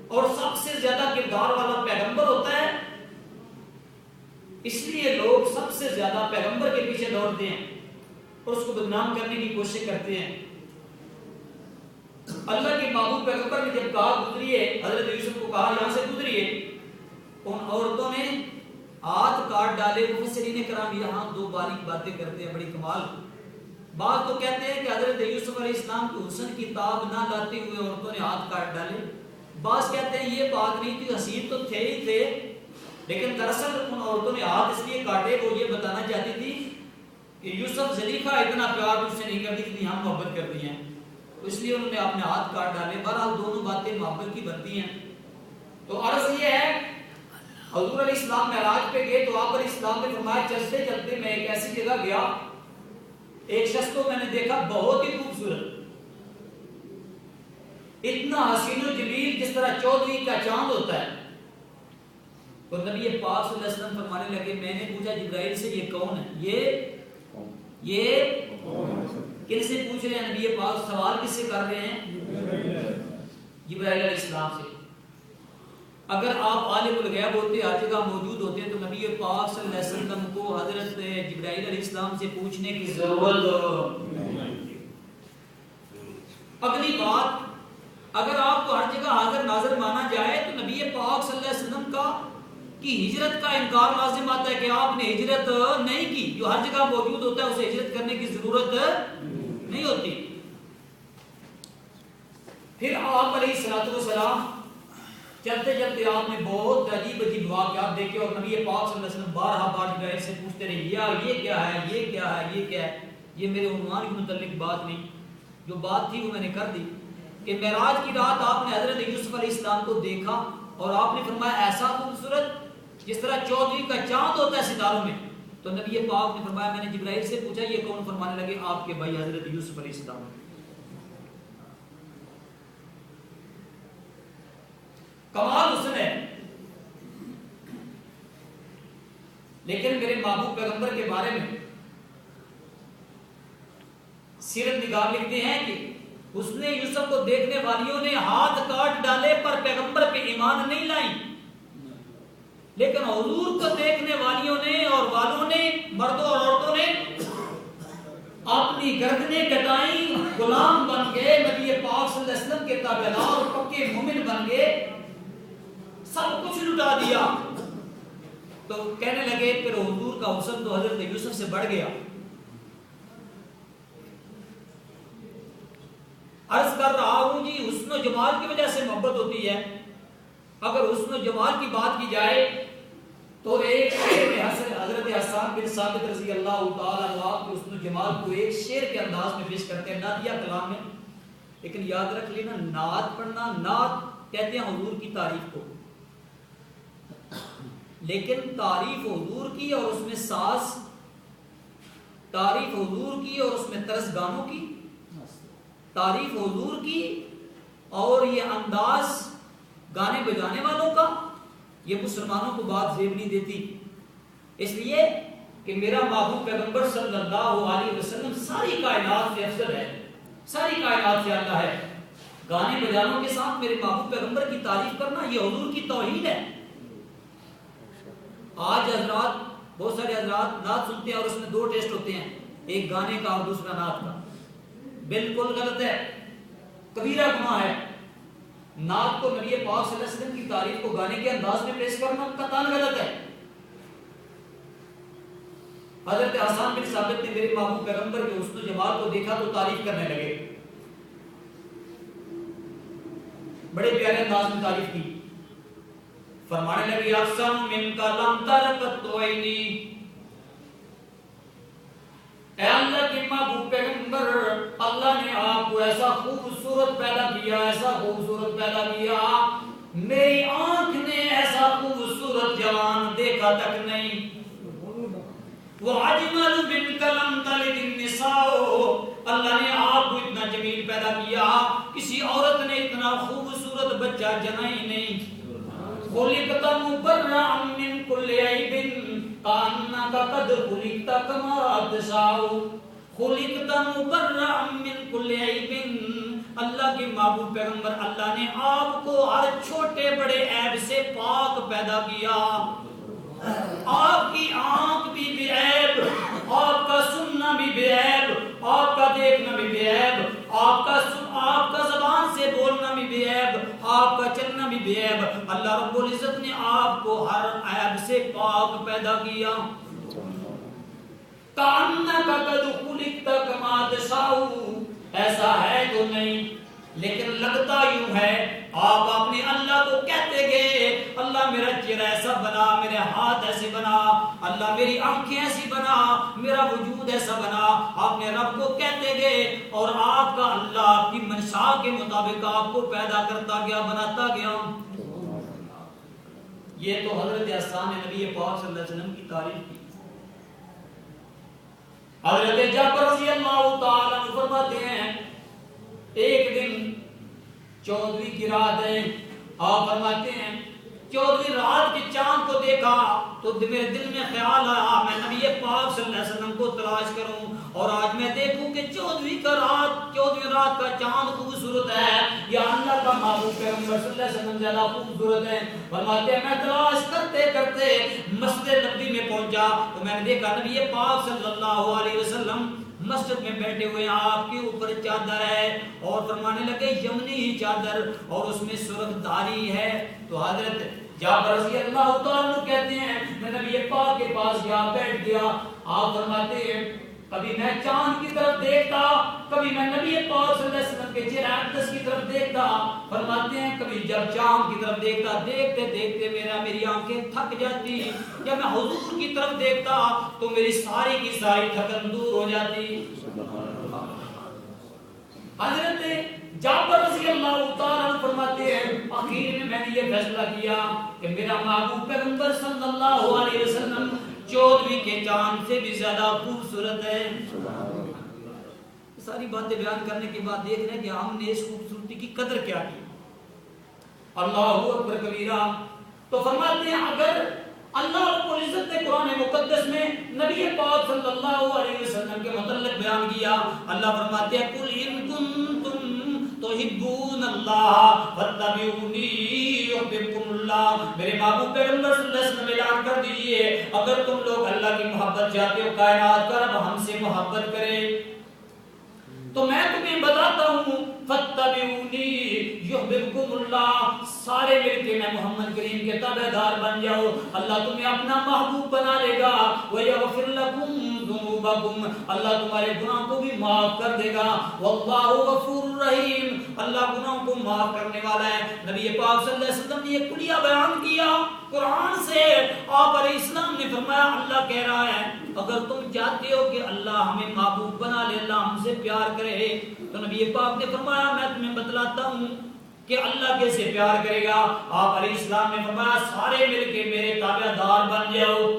اور سب سے زیادہ کردار والا پیغمبر ہوتا ہے، اس لیے لوگ سب سے زیادہ پیغمبر کے پیچھے دوڑتے ہیں اور اس کو بدنام کرنے کی کوشش کرتے ہیں۔ اللہ کے محبوب پیغمبر نے جب کہا گزریے، حضرت یوسف کو کہا یہاں سے گزریے، ان عورتوں نے ہاتھ کاٹ ڈالے۔ مفسرین کرام یہاں دو باریک باتیں کرتے ہیں بڑی کمال۔ بعض تو کہتے ہیں کہ حضرت یوسف علیہ السلام کے حسن کی تاب نہ لاتے ہوئے عورتوں نے ہاتھ کاٹ ڈالے، بعض کہتے ہیں یہ بات نہیں تھی، حسین تو تھے ہی تھے، لیکن دراصل ان عورتوں نے ہاتھ اس لیے کاٹے وہ یہ بتانا چاہتی تھی کہ یوسف زلیخا اتنا پیار مجھ سے نہیں کرتی جتنی ہم محبت کرتی ہیں، اس لیے انہوں نے اپنے ہاتھ کاٹ ڈالے۔ بہرحال دونوں باتیں محبت کی بنتی ہیں۔ تو عرض یہ ہے، حضور علیہ السلام معراج پہ گئے تو آپ علیہ السلام نے فرمایا چلتے چلتے میں ایک ایسی جگہ گیا، ایک شخص کو میں نے دیکھا بہت ہی خوبصورت، اتنا حسین و جمیل جس طرح 14ویں کا چاند ہوتا ہے۔ تو نبی پاک صلی اللہ علیہ وسلم فرمانے لگے، میں نے پوچھا جبرائیل سے یہ کون ہے؟ یہ کن سے پوچھ رہے ہیں؟ نبی پاک سوال کس سے کر رہے ہیں؟ جبرائیل علیہ السلام سے۔ اگر آپ عالم الغیب ہوتے، ہر جگہ موجود ہوتے تو نبی پاک صلی اللہ علیہ وسلم کو حضرت جبرائیل علیہ السلام سے پوچھنے کی ضرورت نہیں۔ اگلی بات، اگر آپ کو ہر جگہ حاضر ناظر مانا جائے تو نبی پاک صلی اللہ علیہ وسلم کی ہجرت کا انکار لازم آتا ہے کہ آپ نے ہجرت نہیں کی۔ جو ہر جگہ موجود ہوتا ہے اسے ہجرت کرنے کی ضرورت نہیں ہوتی۔ پھر آپ علیہ الصلوۃ والسلام چلتے چلتے آپ نے بہت عجیب عجیب واقعات دیکھے اور نبی پاک صلی اللہ علیہ وسلم بارہا بار جبرائیل سے پوچھتے رہے، یہ کیا ہے، یہ کیا ہے، یہ کیا ہے۔ یہ میرے عنوان کے متعلق بات نہیں، جو بات تھی وہ میں نے کر دی کہ معراج کی رات آپ نے حضرت یوسف علیہ السلام کو دیکھا اور آپ نے فرمایا ایسا خوبصورت جس طرح 14ویں کا چاند ہوتا ہے ستاروں میں۔ تو نبی پاک نے فرمایا، میں نے جبرائیل سے پوچھا یہ کون؟ فرمانے لگے آپ کے بھائی حضرت یوسف علیہ السلام۔ کمال حسن ہے، لیکن میرے محبوب پیغمبر کے بارے میں سیرت نگار لکھتے ہیں کہ حسن یوسف کو دیکھنے والیوں نے ہاتھ کاٹ ڈالے پر پیغمبر پہ ایمان نہیں لائی، لیکن حضور کو دیکھنے والیوں نے اور والوں نے، مردوں اور عورتوں نے اپنی گردنیں کٹائیں، غلام بن گئے، نبی پاک صلی اللہ علیہ وسلم کے تابعدار اور پکے مومن بن گئے، سب کچھ لٹا دیا۔ تو کہنے لگے پھر حضور کا حسن تو حضرت یوسف سے بڑھ گیا۔ عرض کر رہا ہوں جی، حسن و جمال کی وجہ سے محبت ہوتی ہے۔ اگر حسن و جمال کی بات کی جائے تو ایک شعر میں حضرت حسان بن ثابت رضی اللہ تعالیٰ عنہ کے حسن و جمال کو ایک شعر کے انداز میں پیش کرتے ہیں، نعتیہ کلام میں۔ لیکن یاد رکھ لینا، نعت پڑھنا، نعت کہتے ہیں حضور کی تعریف کو، لیکن تعریف حضور کی اور اس میں ساز، تعریف حضور کی اور اس میں طرز گانوں کی، تعریف حضور کی اور یہ انداز گانے بجانے والوں کا، یہ مسلمانوں کو بات زیب نہیں دیتی۔ اس لیے کہ میرا محبوب پیغمبر صلی اللہ علیہ وسلم ساری کائنات سے افضل ہے، ساری کائنات سے اعلیٰ ہے۔ گانے بجانوں کے ساتھ میرے محبوب پیغمبر کی تعریف کرنا یہ حضور کی توحید ہے۔ آج حضرات، بہت سارے حضرات نعت سنتے ہیں اور اس میں دو ٹیسٹ ہوتے ہیں، ایک گانے کا اور دوسرا نعت کا۔ بالکل غلط ہے، کبیرہ گناہ ہے۔ نعت کو، نبی پاک صلی اللہ علیہ وسلم کی تعریف کو گانے کے انداز میں پیش کرنا قطعاً غلط ہے۔ حضرت حسان بن ثابت نے میرے محبوب پیغمبر کے حسن و جمال کو دیکھا تو تعریف کرنے لگے، بڑے پیارے انداز میں تعریف کی، فرمانے لگے احسن من کا لم ترقت عینی، اے اللہ کے محبوب پیغمبر، اللہ نے آپ کو ایسا خوبصورت پیدا کیا، ایسا خوبصورت پیدا کیا، میری آنکھ نے ایسا خوبصورت جوان دیکھا تک نہیں۔ وَأَجْمَلُ مِنْكَ لَمْ تَلِدِ النِّسَاءُ، اللہ نے آپ کو اتنا جمیل پیدا کیا، کسی عورت نے اتنا خوبصورت بچہ جنا ہی نہیں۔ خُلِقْتَ مُبَرَّأً مِنْ كُلِّ عَيْبٍ كَأَنَّكَ قَدْ خُلِقْتَ كَمَا تَشَاءُ، خُلِقْتَ مُبَرَّأً مِنْ كُلِّ عَيْبٍ، اللہ کے محبوب پیغمبر اللہ نے آپ کو ہر چھوٹے بڑے عیب سے پاک پیدا کیا. آپ کی آنکھ بھی بے عیب, آپ کا سننا بھی بے عیب, آپ کا دیکھنا بھی بے عیب, آپ کا زبان سے بولنا بھی بے عیب, آپ کا چلنا بھی بے عیب. اللہ رب العزت نے آپ کو ہر عیب سے پاک پیدا کیا. کأنک قد خلقت کما تشاء, ایسا ہے تو نہیں لیکن لگتا یوں ہے. آپ اپنے اللہ کو کہتے گئے اللہ میرا چہرہ ایسا بنا, میرے ہاتھ ایسے بنا, اللہ میری آنکھیں ایسی بنا, میرا وجود ایسا بنا. آپ نے رب کو کہتے گئے اور آپ کا اللہ آپ کی منشاء کے مطابق آپ کو پیدا کرتا گیا, بناتا گیا. یہ تو حضرت احسان نبی پاک صلی اللہ علیہ وسلم کی تعریف کی. حضرت جابر رضی اللہ تعالیٰ عنہ فرماتے ہیں ایک دن 14ویں کی رات ہے. آپ فرماتے ہیں 14ویں رات کے چاند کو دیکھا تو میرے دل میں خیال آیا میں نبی پاک صلی اللہ علیہ وسلم کو تلاش کروں اور آج میں دیکھوں کہ 14ویں رات کا چاند خوبصورت ہے یا اللہ کا محبوب پیغمبر صلی اللہ علیہ وسلم زیادہ خوبصورت ہے. فرماتے ہیں میں تلاش کرتے کرتے مسجد نبوی میں پہنچا تو میں نے دیکھا نبی پاک صلی اللہ علیہ وسلم مسجد میں بیٹھے ہوئے, آپ کے اوپر چادر ہے اور فرمانے لگے یمنی چادر اور اس میں سرخ دھاری ہے. تو حضرت جابر رضی اللہ تعالیٰ عنہ کہتے ہیں میں نبی پاک کے پاس گیا, بیٹھ گیا. آپ فرماتے ہیں کبھی میں چاند کی طرف دیکھتا, کبھی میں نبی پاک صلی اللہ علیہ وسلم کے چہرہ اقدس کی طرف دیکھتا. فرماتے ہیں کبھی جب چاند کی طرف دیکھتا دیکھتے دیکھتے میری آنکھیں تھک جاتی, جب میں حضور کی طرف دیکھتا تو میری ساری کی ساری تھکن دور ہو جاتی. حضرت جابر رضی اللہ تعالیٰ فرماتے ہیں آخر میں نے یہ فیصلہ کیا کہ میرا محبوب پیغمبر صلی اللہ علیہ وسلم 14ویں کے چاند سے بھی زیادہ خوبصورت ہے. ساری باتیں بیان کرنے کے بعد دیکھ رہے ہیں کہ ہم نے اس خوبصورتی کی قدر کیا کی. اللہ اکبر کبیرہ. تو فرماتے ہیں اگر اللہ رب العزت نے قرآن مقدس میں نبی پاک صلی اللہ علیہ وسلم کے متعلق بیان کیا, اللہ فرماتے ہیں قل ان کنتم تحبون اللہ فاتبعونی یحببکم اللہ. میرے محبوب پیغمبر صلی اللہ علیہ وسلم اعلان کر دیجئے اگر تم لوگ اللہ کی محبت چاہتے ہو, کائنات کا رب ہم سے محبت کرے تو میں تمہیں بتاتا ہوں فاتبعونی یحببکم اللہ, سارے مل کے میں محمد کریم کے تابعدار بن جاؤ, اللہ تمہیں اپنا محبوب بنا لے گا. ویغفر لکم ذنوبکم, اللہ تمہارے گناہوں کو بھی معاف کر دے گا. واللہ غفور رحیم, اللہ گناہوں کو معاف کرنے والا ہے. نبی پاک صلی اللہ علیہ وسلم نے یہ کلیہ بیان کیا قرآن سے. آپ علیہ السلام نے فرمایا اللہ کہہ رہا ہے اگر تم چاہتے ہو کہ اللہ ہمیں محبوب بنا لے, اللہ ہم سے پیار کرے, تو نبی پاک نے فرمایا میں تمہیں بتلاتا ہوں کہ اللہ کیسے پیار کرے گا. آپ علیہ السلام نے فرمایا سارے مل کے میرے تابعدار بن جاؤ.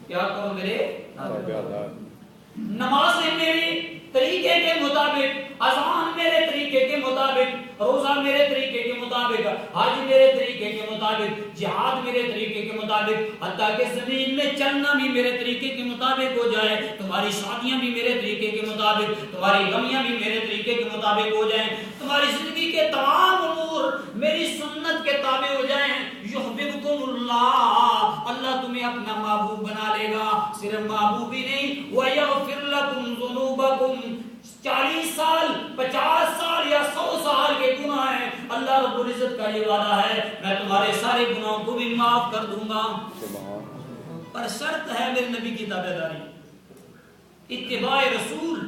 کیا کرو میرے تابعدار, نمازیں میرے طریقے کے مطابق, اذان میرے طریقے کے مطابق, روزہ میرے طریقے کے مطابق, حج میرے طریقے کے مطابق, جہاد میرے طریقے کے مطابق, حتیٰ کہ زمین میں چلنا بھی میرے طریقے کے مطابق ہو جائے, تمہاری شادیاں بھی میرے طریقے کے مطابق, تمہاری غمیاں بھی میرے طریقے کے مطابق ہو جائیں, تمہاری زندگی کے تمام امور میری سنت کے تابع ہو جائیں. یحببکم اللہ, اللہ تمہیں اپنا محبوب بنا لے گا. صرف محبوب ہی نہیں, ویغفر لکم ذنوبکم, 40 سال 50 سال یا 100 سال کے گناہ ہیں, اللہ رب العزت کا یہ وعدہ ہے میں تمہارے سارے گناہوں کو بھی معاف کر دوں گا. پر شرط ہے میرے نبی کی تابعداری, اتباع رسول.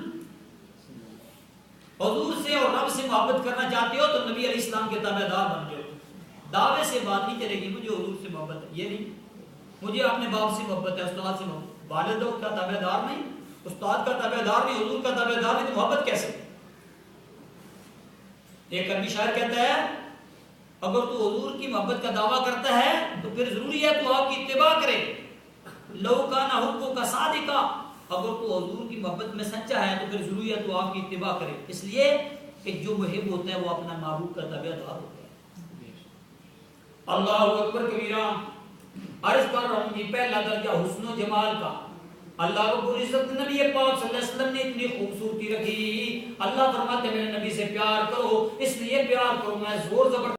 حضور سے اور رب سے محبت کرنا چاہتے ہو تو نبی علیہ السلام کے تابعدار بن جاؤ. دعوے سے بات نہیں چلے گی مجھے حضور سے محبت ہے, یہ نہیں مجھے اپنے باپ سے محبت ہے, استاد سے محبت, والدوں کا تابعدار نہیں, استاد کا تابعدار نہیں, حضور کا تابعدار نہیں, تو محبت کیسے؟ ایک عربی شاعر کہتا ہے اگر تو حضور کی محبت کا دعویٰ کرتا ہے تو پھر ضروری ہے تو آپ کی اتباع کرے. لو کان حبک صادقا, اگر تو حضور کی محبت میں سچا ہے تو پھر ضروری ہے تو آپ کی اتباع کرے, اس لیے کہ جو محب ہوتا ہے وہ اپنا محبوب کا تابعدار ہوتا ہے. اللہ اکبر کبیرہ. عرض کر رہا ہوں کہ پہلا درجہ حسن و جمال کا, اللہ رب العزت نبی پاک صلی اللہ علیہ وسلم نے اتنی خوبصورتی رکھی. اللہ فرماتے میرے نبی سے پیار کرو, اس لیے پیار کرو میں زور زبردستی